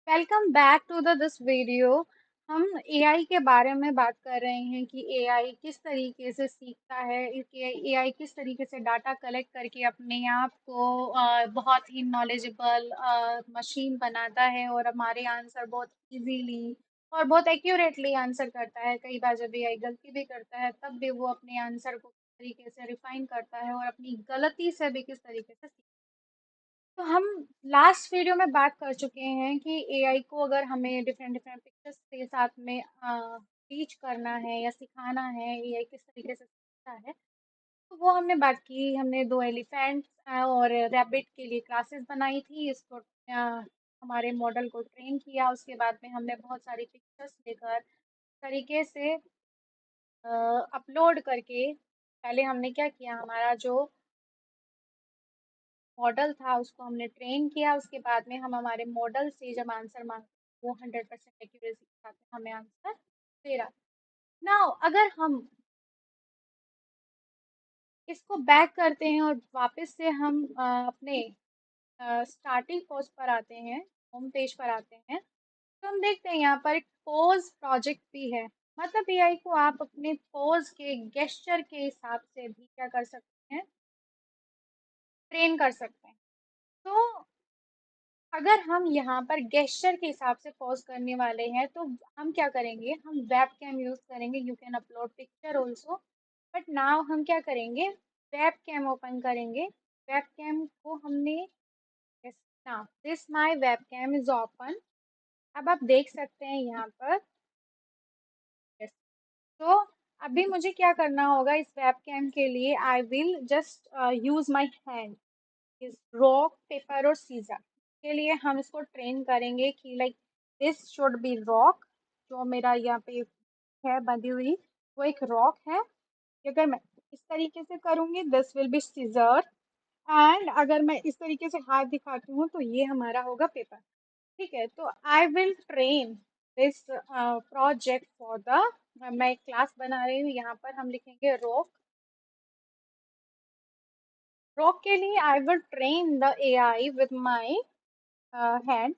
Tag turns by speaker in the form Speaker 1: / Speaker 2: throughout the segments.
Speaker 1: Welcome back to the this video. हम AI के बारे में बात कर रहे हैं कि एआई किस तरीके से सीखता है, एआई किस तरीके से डाटा कलेक्ट करके अपने आप को बहुत ही नॉलेजेबल मशीन बनाता है और हमारे आंसर बहुत इजीली और बहुत एक्यूरेटली आंसर करता है। कई बार जब एआई गलती भी करता है तब भी वो अपने आंसर को किस तरीके से रिफाइन करता है और अपनी गलती से भी किस तरीके से सीखता है। तो हम लास्ट वीडियो में बात कर चुके हैं कि एआई को अगर हमें डिफरेंट डिफरेंट पिक्चर्स के साथ में टीच करना है या सिखाना है, एआई किस तरीके से सीखता है। तो वो हमने बात की। हमने दो एलिफेंट और रैबिट के लिए क्लासेस बनाई थी। इसको हमारे मॉडल को ट्रेन किया। उसके बाद में हमने बहुत सारी पिक्चर्स लेकर तरीके से अपलोड करके पहले हमने क्या किया, हमारा जो मॉडल था उसको हमने ट्रेन किया। उसके बाद में हम हमारे मॉडल से जब आंसर मांगते वो 100% एक्यूरेसी के साथ हमें आंसर दे रहा। नाउ अगर हम इसको बैक करते हैं और वापस से हम अपने स्टार्टिंग पोस्ट पर आते हैं, होम पेज पर आते हैं, तो हम देखते हैं यहाँ पर एक पोज प्रोजेक्ट भी है। मतलब एआई को आप अपने पोज के गेस्चर के हिसाब से भी क्या कर सकते हैं, ट्रेन कर सकते हैं। तो अगर हम यहाँ पर गेस्चर के हिसाब से पॉज करने वाले हैं तो हम क्या करेंगे, हम वेब कैम यूज करेंगे। You can upload picture also, but now हम क्या करेंगे, वेब कैम ओपन करेंगे। वेब कैम को हमने now this my web cam is open. अब आप देख सकते हैं यहाँ पर। yes, तो अभी मुझे क्या करना होगा, इस वेब कैम के लिए I will just use my hand is rock paper और सीजर। के लिए हम इसको ट्रेन करेंगे कि like this should be rock. जो मेरा यहाँ पे है बंधी हुई वो एक रॉक है। अगर मैं इस तरीके से करूंगी this will be scissor. And अगर मैं इस तरीके से हाथ दिखाती हूँ तो ये हमारा होगा पेपर। ठीक है, तो I will train this project for the, मैं एक क्लास बना रही हूँ। यहाँ पर हम लिखेंगे रॉक। रॉक के लिए I will train the AI with my hand.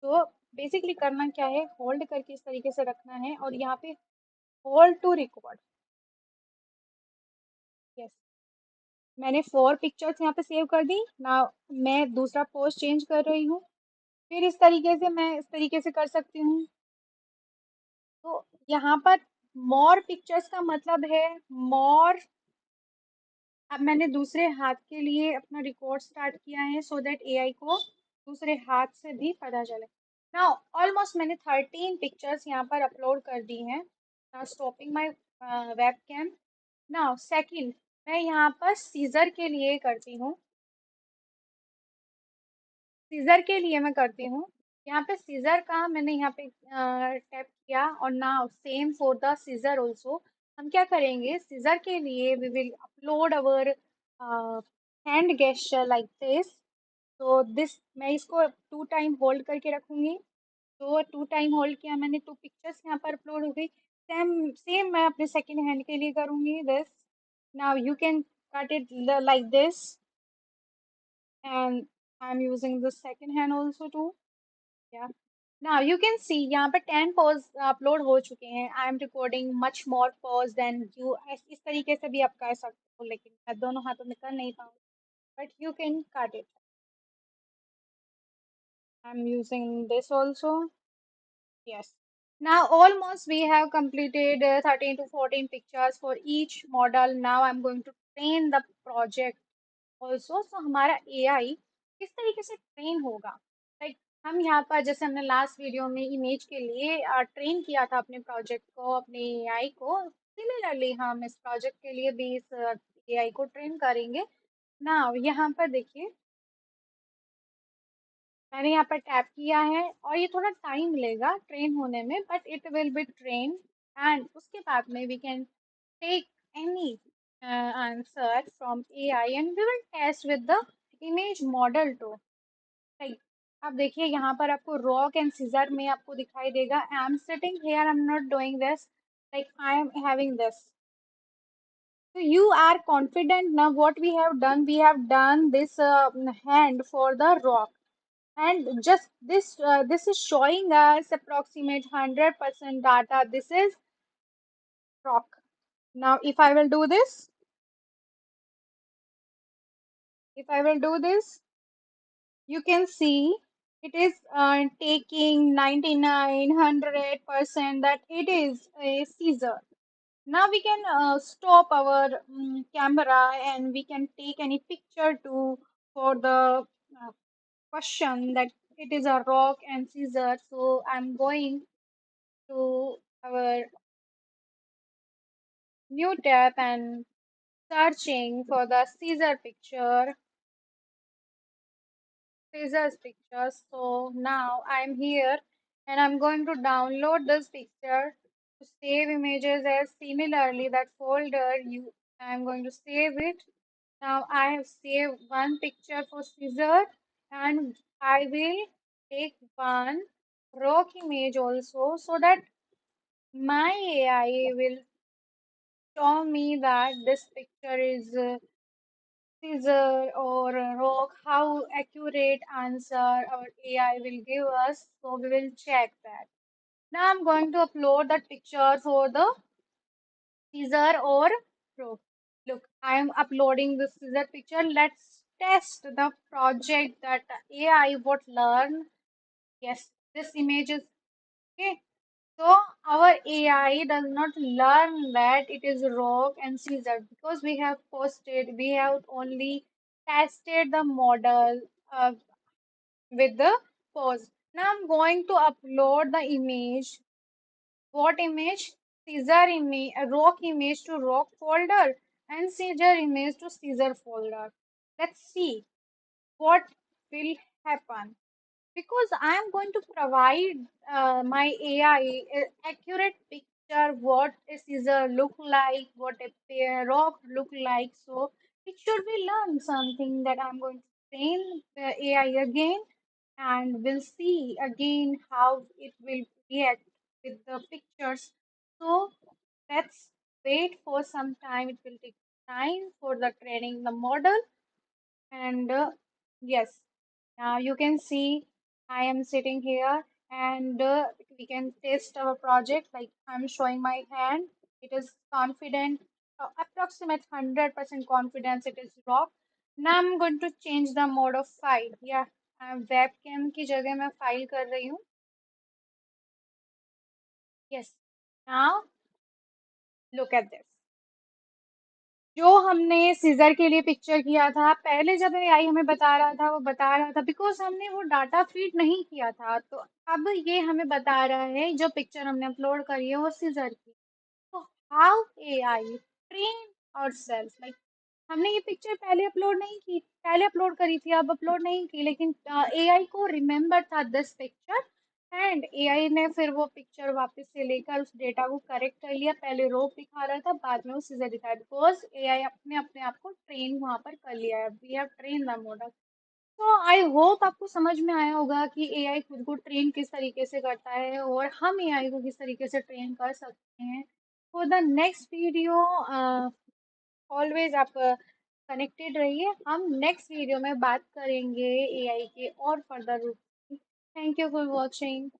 Speaker 1: तो बेसिकली करना क्या है, होल्ड करके इस तरीके से रखना है और यहाँ पे होल्ड टू रिकॉर्ड। यस, मैंने 4 पिक्चर्स यहाँ पे सेव कर दी ना। मैं दूसरा पोज चेंज कर रही हूँ। फिर इस तरीके से मैं इस तरीके से कर सकती हूँ। तो यहाँ पर मोर पिक्चर्स का मतलब है मोर। अब मैंने दूसरे हाथ के लिए अपना रिकॉर्ड स्टार्ट किया है सो दैट एआई को दूसरे हाथ से भी पता चले। नाउ ऑलमोस्ट मैंने 13 पिक्चर्स यहाँ पर अपलोड कर दी हैं। Now stopping my web cam. Now second, मैं यहाँ पर सीजर के लिए करती हूँ। सीजर के लिए मैं करती हूँ, यहाँ पे सीजर का मैंने यहाँ पे टैप किया और now same for the scissor also. हम क्या करेंगे, सीजर के लिए we will upload our hand gesture like this. तो दिस मैं इसको 2 टाइम होल्ड करके रखूंगी। तो 2 टाइम होल्ड किया मैंने, 2 पिक्चर्स यहाँ पर अपलोड हो गई। सेम सेम मैं अपने सेकंड हैंड के लिए करूंगी this. Now you can cut it like this and I'm using the second hand also too. Yeah. Now you can see यहाँ पर 10 pose अपलोड हो चुके हैं। I am recording much more pose than you. इस तरीके से भी आप कर सकते हो, लेकिन मैं दोनों हाथों में कर नहीं पाऊंगी, but you can cut it. I am using this also. Yes. Now almost we have completed 13 to 14 pictures for each model. Now I'm going to train the project also. So हमारा AI किस तरीके से train होगा, like हम यहाँ पर जैसे हमने लास्ट वीडियो में इमेज के लिए ट्रेन किया था अपने प्रोजेक्ट को, अपने एआई को, सिमिलरली हम इस प्रोजेक्ट के लिए भी इस एआई को ट्रेन करेंगे। ना यहाँ पर देखिए, मैंने यहाँ पर टैप किया है और ये थोड़ा टाइम लेगा ट्रेन होने में, but it will be train. And उसके बाद में we can take any answer from AI and we will test with the image model too. Like अब देखिए यहाँ पर आपको रॉक एंड सीजर में आपको दिखाई देगा। I am sitting here, I am not doing this, like I am having this. So you are confident now what we have done. We have done this hand for the rock. And just this is showing us approximate 100% data. This is rock. Now if I will do this, you can see it is taking 99 100% that it is a Caesar. Now we can stop our camera and we can take any picture to for the question that it is a rock and Caesar. So I'm going to our new tab and searching for the Caesar's picture. So now I'm here and I'm going to download this picture to save images as similarly that folder you I'm going to save it. Now I have saved one picture for Caesar and I will take one rock image also so that my AI will show me that this picture is Caesar or a rock, how accurate answer our AI will give us. So we will check that. Now I'm going to upload that picture for the Caesar or rock. Look, I am uploading this Caesar picture. Let's test the project that AI would learn. Yes, this image is okay. So our AI does not learn that it is rock and Caesar because we have only tested the model with the pose. Now I'm going to upload the image. What image? Caesar image, a rock image to rock folder and Caesar image to Caesar folder. Let's see what will happen because I am going to provide my AI accurate picture what a scissor look like, what a rock look like. So it should be learn something that I'm going to train the AI again and we'll see again how it will react with the pictures. So let's wait for some time. It will take time for the training the model and yes, now you can see I am sitting here and we can test our project. Like I'm showing my hand. It is confident, approximate 100% confidence it is rock. Now I'm going to change the mode of file. Yeah, webcam की जगह मैं file कर रही हूँ. Yes. Now look at this. जो हमने scissor के लिए पिक्चर किया था पहले जब एआई हमें बता रहा था वो बता रहा था बिकॉज हमने वो डाटा फीड नहीं किया था तो अब ये हमें बता रहा है जो पिक्चर हमने अपलोड करी है वो सीजर की तो how AI train ourselves like हमने ये पिक्चर पहले अपलोड नहीं की पहले अपलोड करी थी अब अपलोड नहीं की लेकिन एआई को रिमेम्बर था दिस पिक्चर एंड एआई ने फिर वो पिक्चर वापस से लेकर उस डेटा को करेक्ट कर लिया पहले रो दिखा रहा था बाद में वो सीजर दिखाया बिकॉज एआई अपने अपने आप को ट्रेन वहां पर कर लिया है we have train the model तो आई होप आपको समझ में आया होगा कि एआई खुद को ट्रेन किस तरीके से करता है और हम एआई को किस तरीके से ट्रेन कर सकते हैं for the next video always आप कनेक्टेड रहिए हम नेक्स्ट वीडियो में बात करेंगे एआई के और फर्दर रूप थैंक यू फॉर वॉचिंग